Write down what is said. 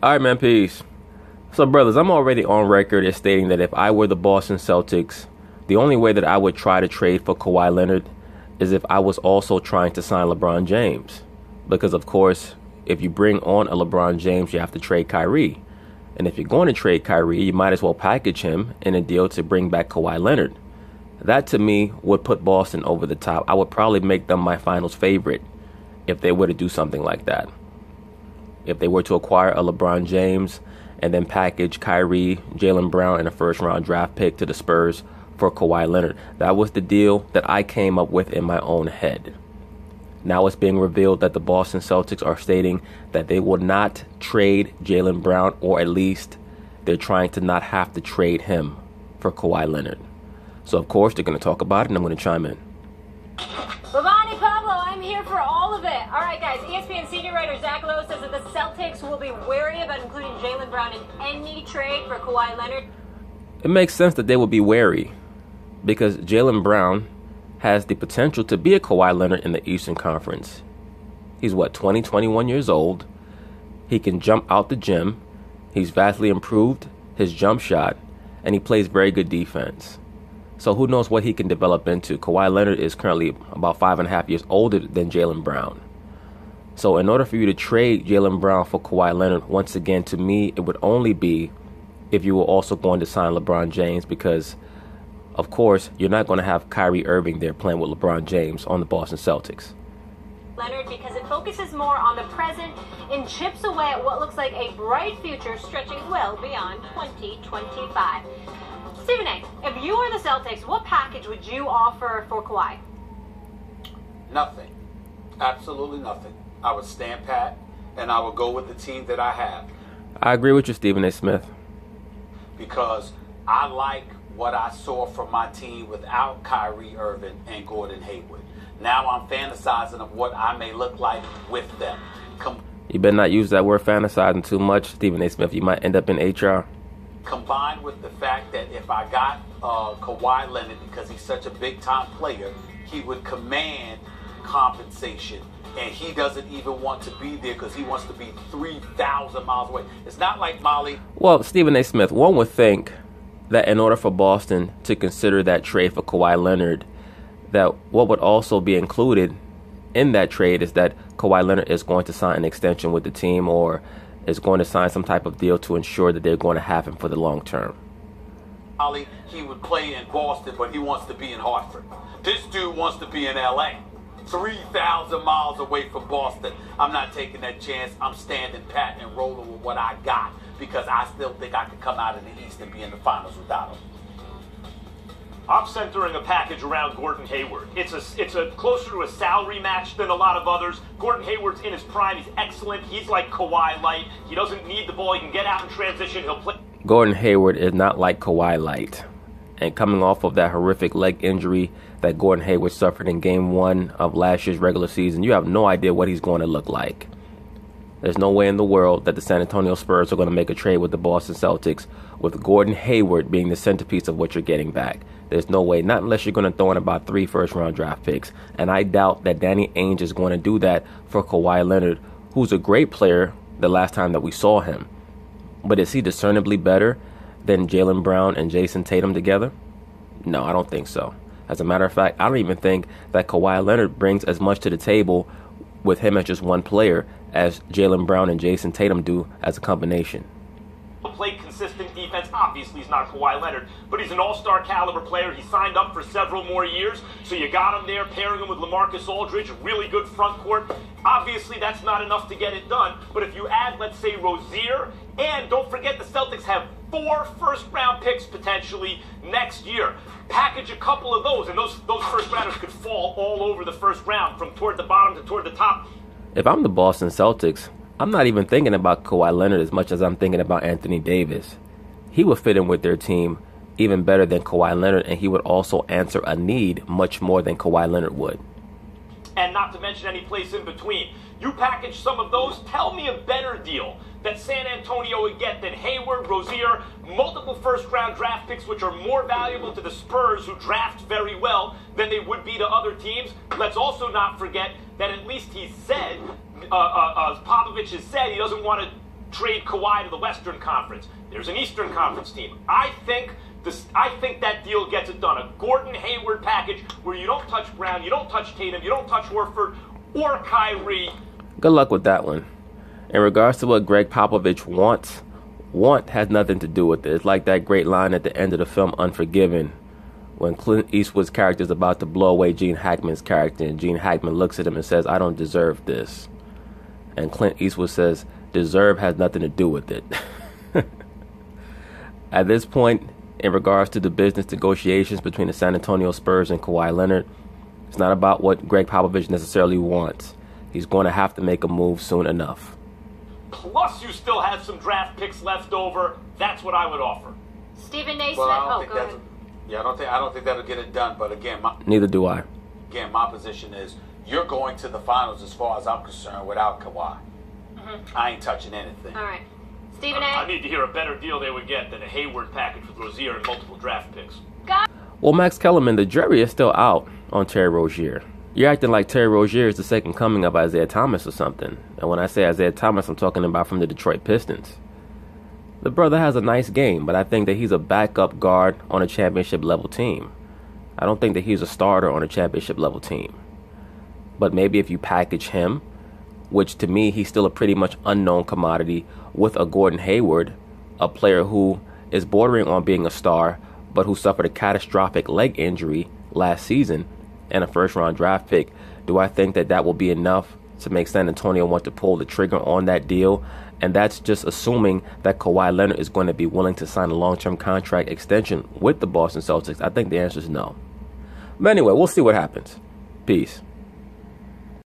All right, man, peace. So, brothers, I'm already on record as stating that if I were the Boston Celtics, the only way that I would try to trade for Kawhi Leonard is if I was also trying to sign LeBron James. Because, of course, if you bring on a LeBron James, you have to trade Kyrie. And if you're going to trade Kyrie, you might as well package him in a deal to bring back Kawhi Leonard. That, to me, would put Boston over the top. I would probably make them my finals favorite if they were to do something like that. If they were to acquire a LeBron James and then package Kyrie, Jaylen Brown, and a first-round draft pick to the Spurs for Kawhi Leonard. That was the deal that I came up with in my own head. Now it's being revealed that the Boston Celtics are stating that they will not trade Jaylen Brown, or at least they're trying to not have to trade him for Kawhi Leonard. So, of course, they're going to talk about it, and I'm going to chime in. Lavani Pablo, I'm here for all of it. All right, guys, ESPN senior writer Zach Lowe says that the Celtics will be wary about including Jaylen Brown in any trade for Kawhi Leonard. It makes sense that they would be wary because Jaylen Brown has the potential to be a Kawhi Leonard in the Eastern Conference. He's, 20, 21 years old. He can jump out the gym. He's vastly improved his jump shot, and he plays very good defense. So who knows what he can develop into. Kawhi Leonard is currently about 5.5 years older than Jaylen Brown. So in order for you to trade Jaylen Brown for Kawhi Leonard, once again, to me, it would only be if you were also going to sign LeBron James because, of course, you're not going to have Kyrie Irving there playing with LeBron James on the Boston Celtics. Leonard, because it focuses more on the present and chips away at what looks like a bright future stretching well beyond 2025. Stephen A., if you were the Celtics, what package would you offer for Kawhi? Nothing. Absolutely nothing. I would stand pat, and I would go with the team that I have. I agree with you, Stephen A. Smith. Because I like what I saw from my team without Kyrie Irving and Gordon Hayward. Now I'm fantasizing of what I may look like with them. You better not use that word fantasizing too much, Stephen A. Smith. You might end up in HR. Combined with the fact that if I got Kawhi Leonard, because he's such a big-time player, he would command compensation. And he doesn't even want to be there because he wants to be 3,000 miles away. It's not like Molly. Well, Stephen A. Smith, one would think that in order for Boston to consider that trade for Kawhi Leonard, that what would also be included in that trade is that Kawhi Leonard is going to sign an extension with the team or is going to sign some type of deal to ensure that they're going to have him for the long term. Molly, he would play in Boston, but he wants to be in Hartford. This dude wants to be in L.A., 3,000 miles away from Boston. I'm not taking that chance. I'm standing pat and rolling with what I got because I still think I could come out in the East and be in the finals without him. I'm centering a package around Gordon Hayward. It's a closer to a salary match than a lot of others. Gordon Hayward's in his prime. He's excellent. He's like Kawhi light. He doesn't need the ball. He can get out in transition. He'll play. Gordon Hayward is not like Kawhi light. And coming off of that horrific leg injury that Gordon Hayward suffered in Game 1 of last year's regular season, you have no idea what he's going to look like. There's no way in the world that the San Antonio Spurs are going to make a trade with the Boston Celtics with Gordon Hayward being the centerpiece of what you're getting back. There's no way, not unless you're going to throw in about 3 first-round draft picks. And I doubt that Danny Ainge is going to do that for Kawhi Leonard, who's a great player the last time that we saw him. But is he discernibly better than Jaylen Brown and Jason Tatum together? No, I don't think so. As a matter of fact, I don't even think that Kawhi Leonard brings as much to the table with him as just one player as Jaylen Brown and Jason Tatum do as a combination. Play consistent defense. Obviously, he's not Kawhi Leonard, but he's an all-star caliber player. He signed up for several more years, so you got him there, pairing him with LaMarcus Aldridge, really good front court. Obviously, that's not enough to get it done, but if you add, let's say, Rozier, and don't forget the Celtics have 4 first-round picks potentially next year. Package a couple of those, and those first-rounders could fall all over the first round, from toward the bottom to toward the top. If I'm the Boston Celtics, I'm not even thinking about Kawhi Leonard as much as I'm thinking about Anthony Davis. He would fit in with their team even better than Kawhi Leonard, and he would also answer a need much more than Kawhi Leonard would. And not to mention any place in between. You package some of those, tell me a better deal that San Antonio would get than Hayward, Rozier, multiple first-round draft picks, which are more valuable to the Spurs, who draft very well, than they would be to other teams. Let's also not forget that at least he said, Popovich has said he doesn't want to trade Kawhi to the Western Conference. There's an Eastern Conference team. I think that deal gets it done. A Gordon Hayward package where you don't touch Brown, you don't touch Tatum, you don't touch Horford or Kyrie. Good luck with that one. In regards to what Greg Popovich wants, want has nothing to do with it. It's like that great line at the end of the film Unforgiven, when Clint Eastwood's character is about to blow away Gene Hackman's character, and Gene Hackman looks at him and says, "I don't deserve this." And Clint Eastwood says, "Deserve has nothing to do with it." At this point, in regards to the business negotiations between the San Antonio Spurs and Kawhi Leonard, it's not about what Greg Popovich necessarily wants. He's going to have to make a move soon enough. Plus, you still have some draft picks left over. That's what I would offer. Stephen Naismith. Well, I don't go ahead. I don't think that'll get it done. But again, Neither do I. My position is you're going to the finals as far as I'm concerned without Kawhi. I ain't touching anything. All right. Stephen A. I need to hear a better deal they would get than a Hayward package with Rozier and multiple draft picks. Well, Max Kellerman, the jury is still out on Terry Rozier. You're acting like Terry Rozier is the second coming of Isaiah Thomas or something. And when I say Isaiah Thomas, I'm talking about from the Detroit Pistons. The brother has a nice game, but I think that he's a backup guard on a championship level team. I don't think that he's a starter on a championship level team. But maybe if you package him, which to me, he's still a pretty much unknown commodity, with a Gordon Hayward, a player who is bordering on being a star, but who suffered a catastrophic leg injury last season, and a first-round draft pick, do I think that that will be enough to make San Antonio want to pull the trigger on that deal? And that's just assuming that Kawhi Leonard is going to be willing to sign a long-term contract extension with the Boston Celtics. I think the answer is no. But anyway, we'll see what happens. Peace.